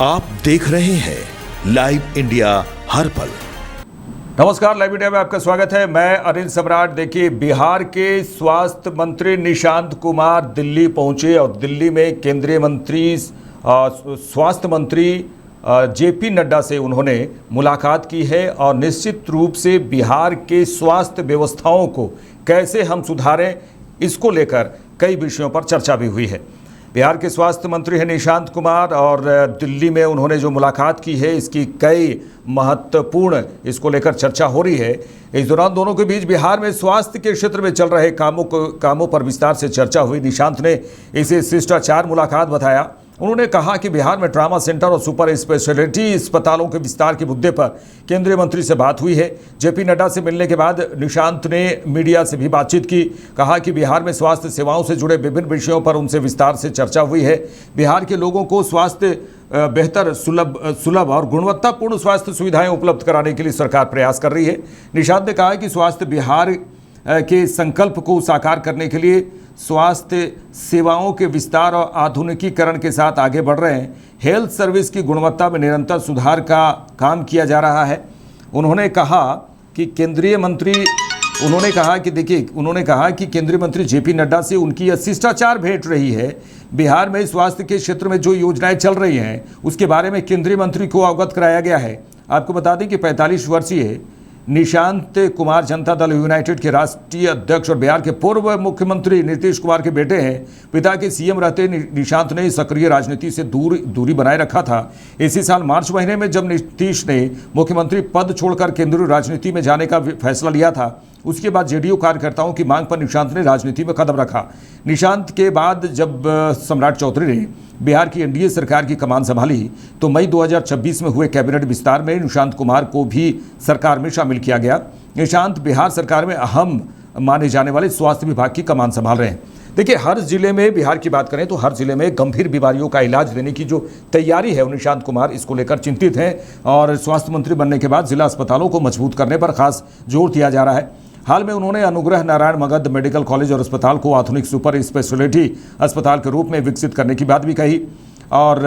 आप देख रहे हैं लाइव इंडिया हर पल। नमस्कार, लाइव इंडिया में आपका स्वागत है। मैं अनिल सम्राट। देखिए, बिहार के स्वास्थ्य मंत्री निशांत कुमार दिल्ली पहुंचे और दिल्ली में केंद्रीय मंत्री स्वास्थ्य मंत्री जेपी नड्डा से उन्होंने मुलाकात की है और निश्चित रूप से बिहार के स्वास्थ्य व्यवस्थाओं को कैसे हम सुधारें, इसको लेकर कई विषयों पर चर्चा भी हुई है। बिहार के स्वास्थ्य मंत्री हैं निशांत कुमार और दिल्ली में उन्होंने जो मुलाकात की है, इसकी कई महत्वपूर्ण इसको लेकर चर्चा हो रही है। इस दौरान दोनों के बीच बिहार में स्वास्थ्य के क्षेत्र में चल रहे कामों पर विस्तार से चर्चा हुई। निशांत ने इसे शिष्टाचार मुलाकात बताया। उन्होंने कहा कि बिहार में ट्रामा सेंटर और सुपर स्पेशलिटी अस्पतालों के विस्तार के मुद्दे पर केंद्रीय मंत्री से बात हुई है। जेपी नड्डा से मिलने के बाद निशांत ने मीडिया से भी बातचीत की। कहा कि बिहार में स्वास्थ्य सेवाओं से जुड़े विभिन्न विषयों पर उनसे विस्तार से चर्चा हुई है। बिहार के लोगों को स्वास्थ्य बेहतर सुलभ और गुणवत्तापूर्ण स्वास्थ्य सुविधाएं उपलब्ध कराने के लिए सरकार प्रयास कर रही है। निशांत ने कहा कि स्वास्थ्य बिहार के संकल्प को साकार करने के लिए स्वास्थ्य सेवाओं के विस्तार और आधुनिकीकरण के साथ आगे बढ़ रहे हैं। हेल्थ सर्विस की गुणवत्ता में निरंतर सुधार का काम किया जा रहा है। उन्होंने कहा कि केंद्रीय मंत्री जेपी नड्डा से उनकी यह शिष्टाचार भेंट रही है। बिहार में स्वास्थ्य के क्षेत्र में जो योजनाएं चल रही हैं उसके बारे में केंद्रीय मंत्री को अवगत कराया गया है। आपको बता दें कि 45 वर्षीय निशांत कुमार जनता दल यूनाइटेड के राष्ट्रीय अध्यक्ष और बिहार के पूर्व मुख्यमंत्री नीतीश कुमार के बेटे हैं। पिता के सीएम रहते निशांत ने सक्रिय राजनीति से दूरी बनाए रखा था। इसी साल मार्च महीने में जब नीतीश ने मुख्यमंत्री पद छोड़कर केंद्रीय राजनीति में जाने का फैसला लिया था, उसके बाद जेडीयू कार्यकर्ताओं की मांग पर निशांत ने राजनीति में कदम रखा। निशांत के बाद जब सम्राट चौधरी ने बिहार की एनडीए सरकार की कमान संभाली तो मई 2026 में हुए कैबिनेट विस्तार में निशांत कुमार को भी सरकार में शामिल किया गया। निशांत बिहार सरकार में अहम माने जाने वाले स्वास्थ्य विभाग की कमान संभाल रहे हैं। देखिए, हर जिले में, बिहार की बात करें तो हर जिले में गंभीर बीमारियों का इलाज देने की जो तैयारी है, निशांत कुमार इसको लेकर चिंतित हैं और स्वास्थ्य मंत्री बनने के बाद जिला अस्पतालों को मजबूत करने पर खास जोर दिया जा रहा है। हाल में उन्होंने अनुग्रह नारायण मगध मेडिकल कॉलेज और अस्पताल को आधुनिक सुपर स्पेशलिटी अस्पताल के रूप में विकसित करने की बात भी कही और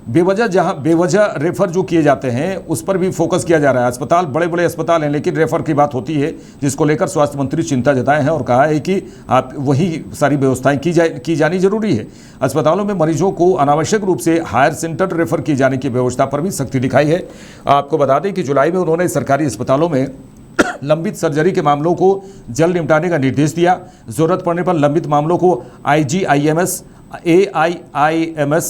बेवजह रेफर जो किए जाते हैं उस पर भी फोकस किया जा रहा है। अस्पताल बड़े बड़े अस्पताल हैं, लेकिन रेफर की बात होती है, जिसको लेकर स्वास्थ्य मंत्री चिंता जताए हैं और कहा है कि आप वही सारी व्यवस्थाएं की जानी जरूरी है। अस्पतालों में मरीजों को अनावश्यक रूप से हायर सेंटर रेफर किए जाने की व्यवस्था पर भी सख्ती दिखाई है। आपको बता दें कि जुलाई में उन्होंने सरकारी अस्पतालों में लंबित सर्जरी के मामलों को जल्द निपटाने का निर्देश दिया। जरूरत पड़ने पर लंबित मामलों को IGIMS, AIIMS,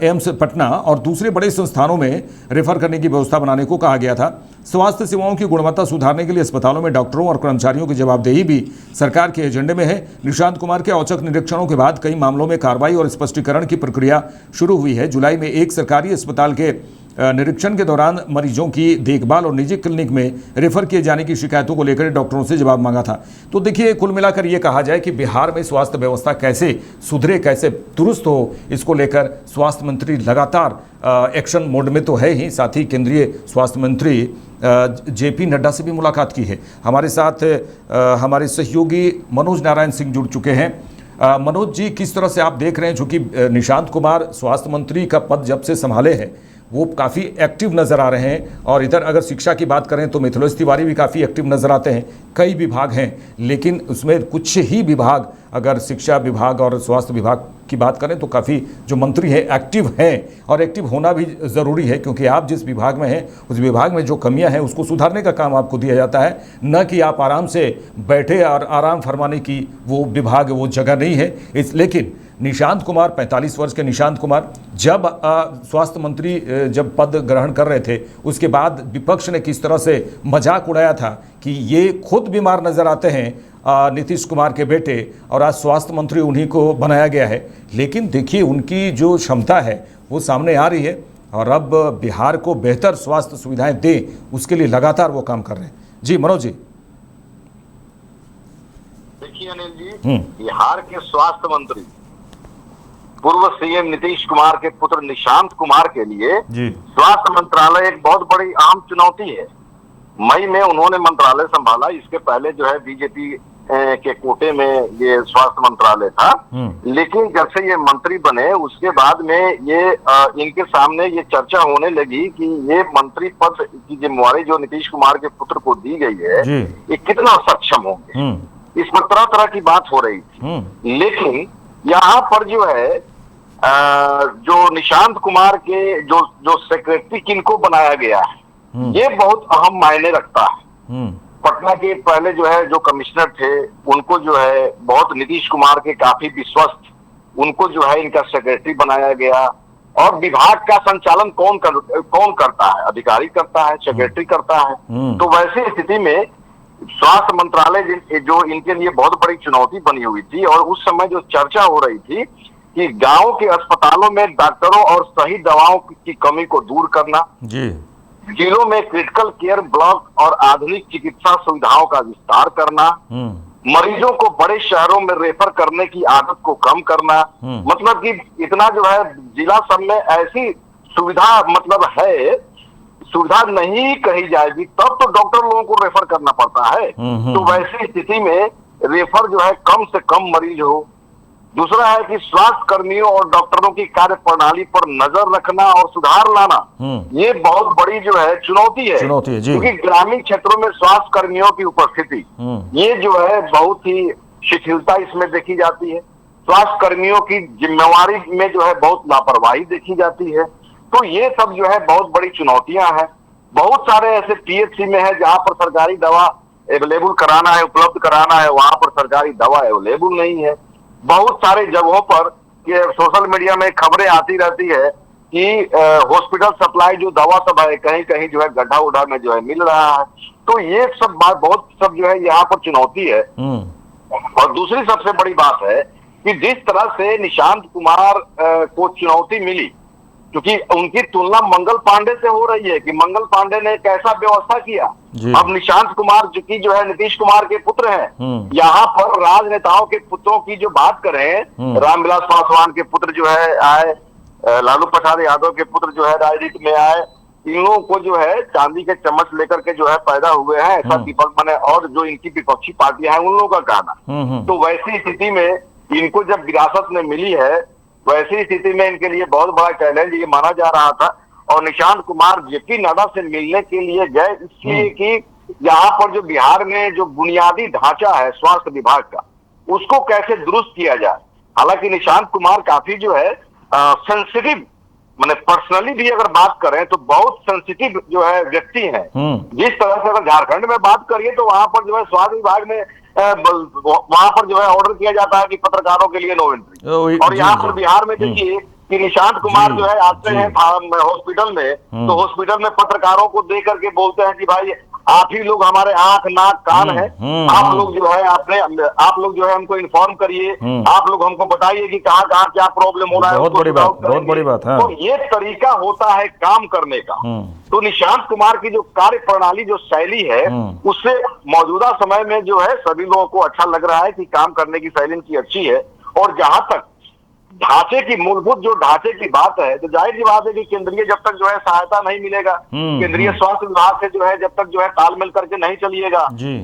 एम्स पटना और दूसरे बड़े संस्थानों में रेफर करने की व्यवस्था बनाने को कहा गया था। स्वास्थ्य सेवाओं की गुणवत्ता सुधारने के लिए अस्पतालों में डॉक्टरों और कर्मचारियों की जवाबदेही भी सरकार के एजेंडे में है। निशांत कुमार के औचक निरीक्षणों के बाद कई मामलों में कार्रवाई और स्पष्टीकरण की प्रक्रिया शुरू हुई है। जुलाई में एक सरकारी अस्पताल के निरीक्षण के दौरान मरीजों की देखभाल और निजी क्लिनिक में रेफर किए जाने की शिकायतों को लेकर डॉक्टरों से जवाब मांगा था। तो देखिए, कुल मिलाकर ये कहा जाए कि बिहार में स्वास्थ्य व्यवस्था कैसे सुधरे, कैसे दुरुस्त हो, इसको लेकर स्वास्थ्य मंत्री लगातार एक्शन मोड में तो है ही, साथ ही केंद्रीय स्वास्थ्य मंत्री जेपी नड्डा से भी मुलाकात की है। हमारे साथ हमारे सहयोगी मनोज नारायण सिंह जुड़ चुके हैं। मनोज जी, किस तरह से आप देख रहे हैं, चूँकि निशांत कुमार स्वास्थ्य मंत्री का पद जब से संभाले हैं वो काफ़ी एक्टिव नज़र आ रहे हैं और इधर अगर शिक्षा की बात करें तो मिथिलेश तिवारी भी काफ़ी एक्टिव नज़र आते हैं। कई विभाग हैं, लेकिन उसमें कुछ ही विभाग, अगर शिक्षा विभाग और स्वास्थ्य विभाग की बात करें तो काफ़ी जो मंत्री हैं एक्टिव हैं और एक्टिव होना भी ज़रूरी है, क्योंकि आप जिस विभाग में हैं उस विभाग में जो कमियां हैं उसको सुधारने का काम आपको दिया जाता है, न कि आप आराम से बैठे और आराम फरमाने की वो विभाग, वो जगह नहीं है। लेकिन निशांत कुमार, 45 वर्ष के निशांत कुमार जब स्वास्थ्य मंत्री जब पद ग्रहण कर रहे थे उसके बाद विपक्ष ने किस तरह से मजाक उड़ाया था कि ये खुद बीमार नजर आते हैं नीतीश कुमार के बेटे, और आज स्वास्थ्य मंत्री उन्हीं को बनाया गया है। लेकिन देखिए, उनकी जो क्षमता है वो सामने आ रही है और अब बिहार को बेहतर स्वास्थ्य सुविधाएं दें उसके लिए लगातार वो काम कर रहे हैं। जी मनोज जी। देखिए अनिल जी, बिहार के स्वास्थ्य मंत्री पूर्व सीएम नीतीश कुमार के पुत्र निशांत कुमार के लिए स्वास्थ्य मंत्रालय एक बहुत बड़ी अहम चुनौती है। मई में उन्होंने मंत्रालय संभाला। इसके पहले जो है बीजेपी के कोटे में ये स्वास्थ्य मंत्रालय था। लेकिन जब से ये मंत्री बने उसके बाद में ये इनके सामने ये चर्चा होने लगी कि ये मंत्री पद की जिम्मेवारी जो नीतीश कुमार के पुत्र को दी गई है ये कितना सक्षम होंगे, इस पर तरह तरह की बात हो रही थी। लेकिन यहाँ पर जो है जो निशांत कुमार के जो सेक्रेटरी किनको बनाया गया है ये बहुत अहम मायने रखता है। पटना के पहले जो है जो कमिश्नर थे उनको जो है बहुत नीतीश कुमार के काफी विश्वस्त, उनको जो है इनका सेक्रेटरी बनाया गया। और विभाग का संचालन कौन करता है? अधिकारी करता है, सेक्रेटरी करता है। तो वैसी स्थिति में स्वास्थ्य मंत्रालय जो इनके लिए बहुत बड़ी चुनौती बनी हुई थी, और उस समय जो चर्चा हो रही थी कि गांव के अस्पतालों में डॉक्टरों और सही दवाओं की कमी को दूर करना, जिलों में क्रिटिकल केयर ब्लॉक और आधुनिक चिकित्सा सुविधाओं का विस्तार करना, मरीजों को बड़े शहरों में रेफर करने की आदत को कम करना, मतलब कि इतना जो है जिला सब में ऐसी सुविधा मतलब है, सुविधा नहीं कही जाएगी तब तो डॉक्टर लोगों को रेफर करना पड़ता है। तो वैसी स्थिति में रेफर जो है कम से कम मरीज हो। दूसरा है कि स्वास्थ्य कर्मियों और डॉक्टरों की कार्य प्रणाली पर नजर रखना और सुधार लाना, ये बहुत बड़ी जो है चुनौती है क्योंकि ग्रामीण क्षेत्रों में स्वास्थ्य कर्मियों की उपस्थिति ये जो है बहुत ही शिथिलता इसमें देखी जाती है। स्वास्थ्य कर्मियों की जिम्मेवारी में जो है बहुत लापरवाही देखी जाती है। तो ये सब जो है बहुत बड़ी चुनौतियां हैं। बहुत सारे ऐसे पीएचसी में है जहां पर सरकारी दवा अवेलेबल कराना है, उपलब्ध कराना है, वहां पर सरकारी दवा अवेलेबल नहीं है। बहुत सारे जगहों पर सोशल मीडिया में खबरें आती रहती है कि हॉस्पिटल सप्लाई जो दवा सब है कहीं कहीं जो है गड्ढा उड्ढा में जो है मिल रहा है। तो ये सब बात बहुत सब जो है यहाँ पर चुनौती है। और दूसरी सबसे बड़ी बात है कि जिस तरह से निशांत कुमार को चुनौती मिली, क्योंकि उनकी तुलना मंगल पांडे से हो रही है कि मंगल पांडे ने कैसा व्यवस्था किया। अब निशांत कुमार जो है नीतीश कुमार के पुत्र हैं। यहाँ पर राजनेताओं के पुत्रों की जो बात करें, रामविलास पासवान के पुत्र जो है आए, लालू प्रसाद यादव के पुत्र जो है राजनीति में आए, इन लोगों को जो है चांदी के चम्मच लेकर के जो है पैदा हुए हैं, ऐसा दीपक बने और जो इनकी विपक्षी पार्टियां हैं उन लोगों का कहना। तो वैसी स्थिति में इनको जब विरासत में मिली है, वैसी स्थिति में इनके लिए बहुत बड़ा चैलेंज ये माना जा रहा था। और निशांत कुमार जेपी नड्डा से मिलने के लिए गए इसलिए कि यहाँ पर जो बिहार में जो बुनियादी ढांचा है स्वास्थ्य विभाग का उसको कैसे दुरुस्त किया जाए। हालांकि निशांत कुमार काफी जो है सेंसिटिव, मैंने पर्सनली भी अगर बात करें तो बहुत सेंसिटिव जो है व्यक्ति है। जिस तरह से अगर झारखंड में बात करिए तो वहां पर जो है स्वास्थ्य विभाग में वहां पर जो है ऑर्डर किया जाता है कि पत्रकारों के लिए नो एंट्री। और यहाँ पर बिहार में देखिए कि निशांत कुमार जो है आते हैं हॉस्पिटल में, तो हॉस्पिटल में पत्रकारों को दे करके बोलते हैं कि भाई आप ही लोग हमारे आंख नाक कान है, आप लोग जो है आप लोग जो है हमको इन्फॉर्म करिए, आप लोग हमको बताइए कि कहाँ कहाँ क्या प्रॉब्लम हो रहा है। बहुत बड़ी बात है। तो ये तरीका होता है काम करने का। तो निशांत कुमार की जो कार्य प्रणाली जो शैली है उससे मौजूदा समय में जो है सभी लोगों को अच्छा लग रहा है कि काम करने की शैली इनकी अच्छी है। और जहां तक ढांचे की मूलभूत जो ढांचे की बात है तो जाहिर सी बात है कि केंद्रीय जब तक जो है सहायता नहीं मिलेगा, केंद्रीय स्वास्थ्य विभाग से जो है जब तक जो है तालमेल करके नहीं चलिएगा,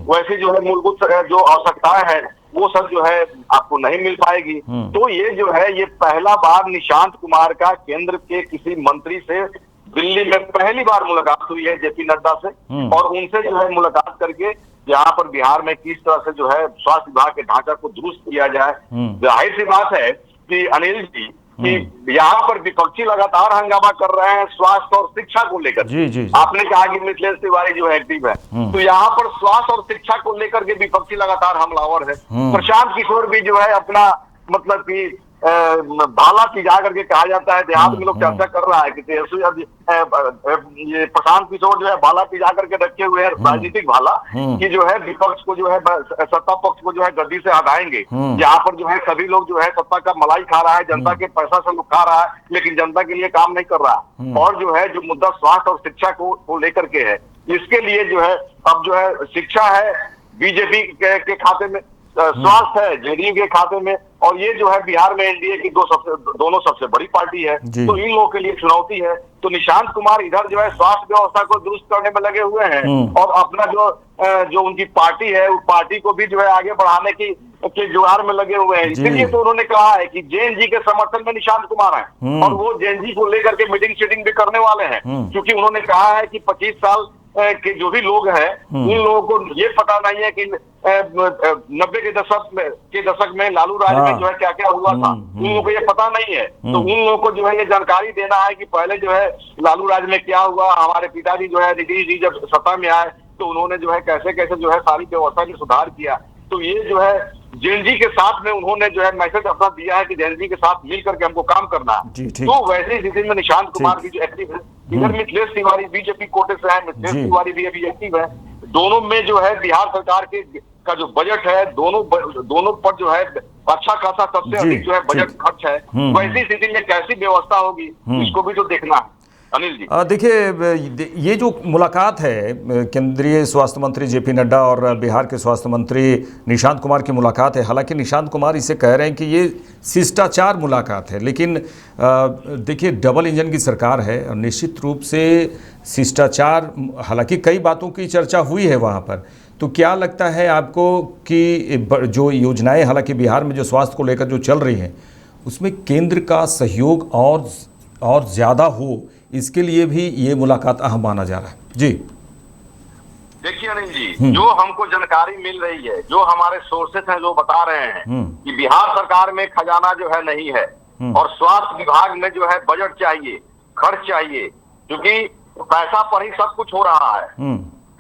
वैसे जो है मूलभूत जो आवश्यकताएं हैं वो सब जो है आपको नहीं मिल पाएगी। तो ये जो है ये पहला बार निशांत कुमार का केंद्र के किसी मंत्री से दिल्ली में पहली बार मुलाकात हुई है जेपी नड्डा से, और उनसे जो है मुलाकात करके यहाँ पर बिहार में किस तरह से जो है स्वास्थ्य विभाग के ढांचा को दुरुस्त किया जाए। जाहिर सी बात है कि अनिल जी कि यहाँ पर विपक्षी लगातार हंगामा कर रहे हैं स्वास्थ्य और शिक्षा को लेकर। आपने कहा कि मिथिलेश तिवारी जो एक्टिव है, तो यहाँ पर स्वास्थ्य और शिक्षा को लेकर के विपक्षी लगातार हमलावर है। प्रशांत किशोर भी जो है अपना मतलब कि भाला पिजा करके कहा जाता है, देहात में लोग चर्चा कर रहा है कि ये प्रशांत किशोर जो है भाला पिजा करके रखे हुए हैं, राजनीतिक भाला कि जो है विपक्ष को जो है सत्ता पक्ष को जो है गद्दी से हटाएंगे। यहाँ पर जो है सभी लोग जो है सत्ता का मलाई खा रहा है, जनता के पैसा से लोग खा रहा है, लेकिन जनता के लिए काम नहीं कर रहा। और जो है जो मुद्दा स्वास्थ्य और शिक्षा को लेकर के है, इसके लिए जो है अब जो है शिक्षा है बीजेपी के खाते में, स्वास्थ्य है जेडीयू के खाते में, और ये जो है बिहार में एनडीए की दोनों सबसे बड़ी पार्टी है, तो इन लोगों के लिए चुनौती है। तो निशांत कुमार इधर जो है स्वास्थ्य व्यवस्था को दुरुस्त करने में लगे हुए हैं और अपना जो उनकी पार्टी है उस पार्टी को भी जो है आगे बढ़ाने के जुगाड़ में लगे हुए हैं। इसलिए तो उन्होंने कहा है कि जेएनजी के समर्थन में निशांत कुमार हैं और वो जेएनजी को लेकर के मीटिंग शीटिंग भी करने वाले हैं, क्योंकि उन्होंने कहा है कि 25 साल के जो भी लोग हैं उन लोगों को ये पता नहीं है कि 90 के दशक में लालू राज में जो है क्या क्या हुआ था, उन लोगों को ये पता नहीं है। तो उन लोगों को जो है ये जानकारी देना है कि पहले जो है लालू राज में क्या हुआ, हमारे पिताजी जो है नीतीश जी जब सत्ता में आए तो उन्होंने जो है कैसे कैसे जो है सारी व्यवस्था में सुधार किया। तो ये जो है जेएनजी के साथ में उन्होंने जो है मैसेज अपना दिया है कि जेएनजी के साथ मिल करके हमको काम करना है। तो वैसे स्थिति में निशांत कुमार भी जो एक्टिव है, इधर मिथिलेश तिवारी बीजेपी कोटे से है, मिथिलेश तिवारी भी अभी एक्टिव है। दोनों में जो है बिहार सरकार का जो बजट है दोनों पर जो है अच्छा खासा सबसे अधिक जो है बजट खर्च है। वैसी स्थिति में कैसी व्यवस्था होगी इसको भी तो देखना है। अनिल जी देखिए, ये जो मुलाकात है केंद्रीय स्वास्थ्य मंत्री जेपी नड्डा और बिहार के स्वास्थ्य मंत्री निशांत कुमार की मुलाकात है। हालांकि निशांत कुमार इसे कह रहे हैं कि ये शिष्टाचार मुलाकात है, लेकिन देखिए डबल इंजन की सरकार है और निश्चित रूप से शिष्टाचार, हालांकि कई बातों की चर्चा हुई है वहाँ पर। तो क्या लगता है आपको कि जो योजनाएं हालांकि बिहार में जो स्वास्थ्य को लेकर जो चल रही हैं उसमें केंद्र का सहयोग और ज़्यादा हो, इसके लिए भी ये मुलाकात अहम माना जा रहा है? जी देखिए अनिल जी, जो हमको जानकारी मिल रही है, जो हमारे सोर्सेस हैं जो बता रहे हैं कि बिहार सरकार में खजाना जो है नहीं है और स्वास्थ्य विभाग में जो है बजट चाहिए, खर्च चाहिए, क्योंकि पैसा पर ही सब कुछ हो रहा है।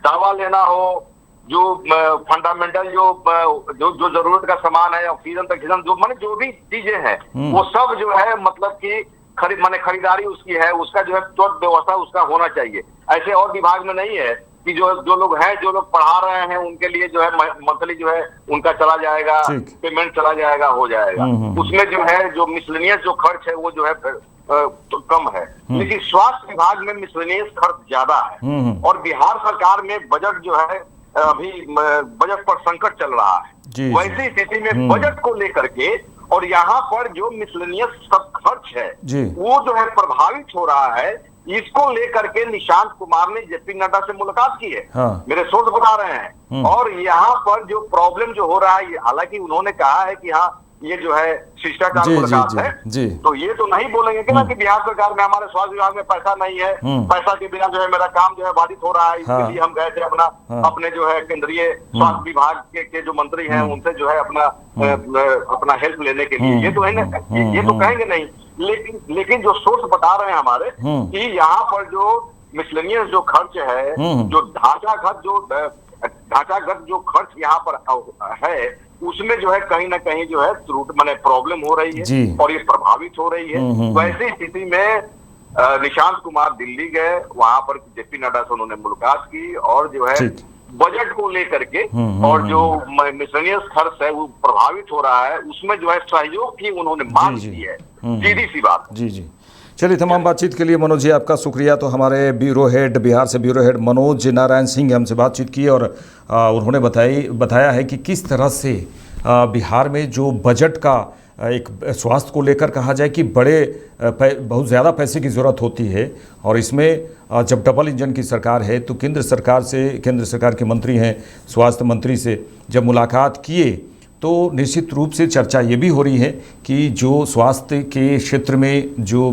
दवा लेना हो, जो फंडामेंटल जो जरूरत का सामान है, ऑक्सीजन तक जो भी चीजें हैं वो सब जो है मतलब कि खरीदारी उसकी है, उसका जो है तुरंत व्यवस्था उसका होना चाहिए। ऐसे और विभाग में नहीं है कि जो लोग पढ़ा रहे हैं उनके लिए जो है मंथली जो है उनका चला जाएगा, पेमेंट चला जाएगा, हो जाएगा। उसमें जो है जो मिसलेनियस जो खर्च है वो जो है तो कम है, लेकिन स्वास्थ्य विभाग में मिसलेनियस खर्च ज्यादा है और बिहार सरकार में बजट जो है अभी बजट पर संकट चल रहा है। वैसी स्थिति में बजट को लेकर के और यहाँ पर जो मिसलेनियस सब खर्च है वो जो है प्रभावित हो रहा है, इसको लेकर के निशांत कुमार ने जेपी नड्डा से मुलाकात की है। मेरे सोर्स बता रहे हैं। और यहाँ पर जो प्रॉब्लम जो हो रहा है, हालांकि उन्होंने कहा है कि हाँ ये जो है शिष्टाचार मुलाकात है, तो ये तो नहीं बोलेंगे कि ना कि बिहार सरकार में हमारे स्वास्थ्य विभाग में पैसा नहीं है, पैसा के बिना जो है मेरा काम जो है बाधित हो रहा है, इसके लिए हम गए थे अपने जो है केंद्रीय स्वास्थ्य विभाग के जो मंत्री हैं उनसे जो है अपना हेल्प लेने के लिए। ये तो है ना, ये तो कहेंगे नहीं, लेकिन जो सोर्स बता रहे हैं हमारे कि यहाँ पर जो मिसलेनियस जो खर्च है, जो ढांचागत जो खर्च यहाँ पर है, उसमें जो है कहीं ना कहीं जो है त्रुटि माने प्रॉब्लम हो रही है और ये प्रभावित हो रही है। वैसी स्थिति में निशांत कुमार दिल्ली गए, वहां पर जेपी नड्डा से उन्होंने मुलाकात की और जो है बजट को लेकर के और जो मिसलेनियस खर्च है वो प्रभावित हो रहा है, उसमें जो है सहयोग की उन्होंने मांग की है। सीधी सी बात। जी चलिए, तमाम बातचीत के लिए मनोज जी आपका शुक्रिया। तो हमारे ब्यूरो हेड, बिहार से ब्यूरो हेड मनोज नारायण सिंह हमसे बातचीत की और उन्होंने बताया है कि किस तरह से बिहार में जो बजट का एक स्वास्थ्य को लेकर कहा जाए कि बहुत ज़्यादा पैसे की ज़रूरत होती है और इसमें जब डबल इंजन की सरकार है तो केंद्र सरकार के मंत्री हैं, स्वास्थ्य मंत्री से जब मुलाकात किए तो निश्चित रूप से चर्चा ये भी हो रही है कि जो स्वास्थ्य के क्षेत्र में जो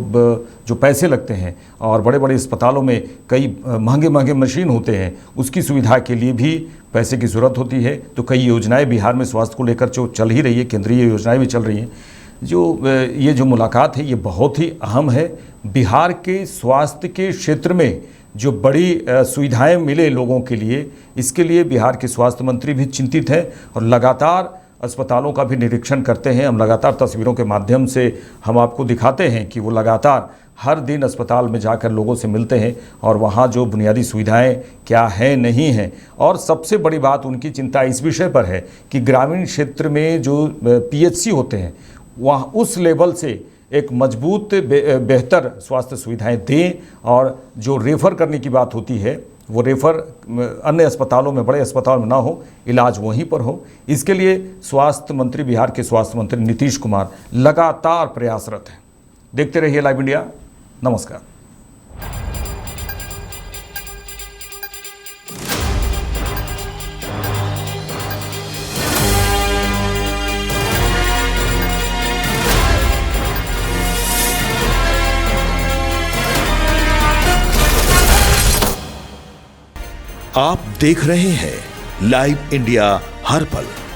पैसे लगते हैं और बड़े बड़े अस्पतालों में कई महंगे मशीन होते हैं, उसकी सुविधा के लिए भी पैसे की ज़रूरत होती है। तो कई योजनाएं बिहार में स्वास्थ्य को लेकर जो चल ही रही है, केंद्रीय योजनाएं भी चल रही हैं। ये जो मुलाकात है ये बहुत ही अहम है। बिहार के स्वास्थ्य के क्षेत्र में जो बड़ी सुविधाएँ मिले लोगों के लिए, इसके लिए बिहार के स्वास्थ्य मंत्री भी चिंतित हैं और लगातार अस्पतालों का भी निरीक्षण करते हैं। हम लगातार तस्वीरों के माध्यम से हम आपको दिखाते हैं कि वो लगातार हर दिन अस्पताल में जाकर लोगों से मिलते हैं और वहाँ जो बुनियादी सुविधाएं क्या हैं नहीं हैं। और सबसे बड़ी बात उनकी चिंता इस विषय पर है कि ग्रामीण क्षेत्र में जो PHC होते हैं वहाँ उस लेवल से एक मजबूत बेहतर स्वास्थ्य सुविधाएं दें और जो रेफ़र करने की बात होती है वो रेफर अन्य अस्पतालों में, बड़े अस्पताल में ना हो, इलाज वहीं पर हो। इसके लिए स्वास्थ्य मंत्री, बिहार के स्वास्थ्य मंत्री नीतीश कुमार लगातार प्रयासरत हैं। देखते रहिए लाइव इंडिया। नमस्कार। आप देख रहे हैं लाइव इंडिया हर पल।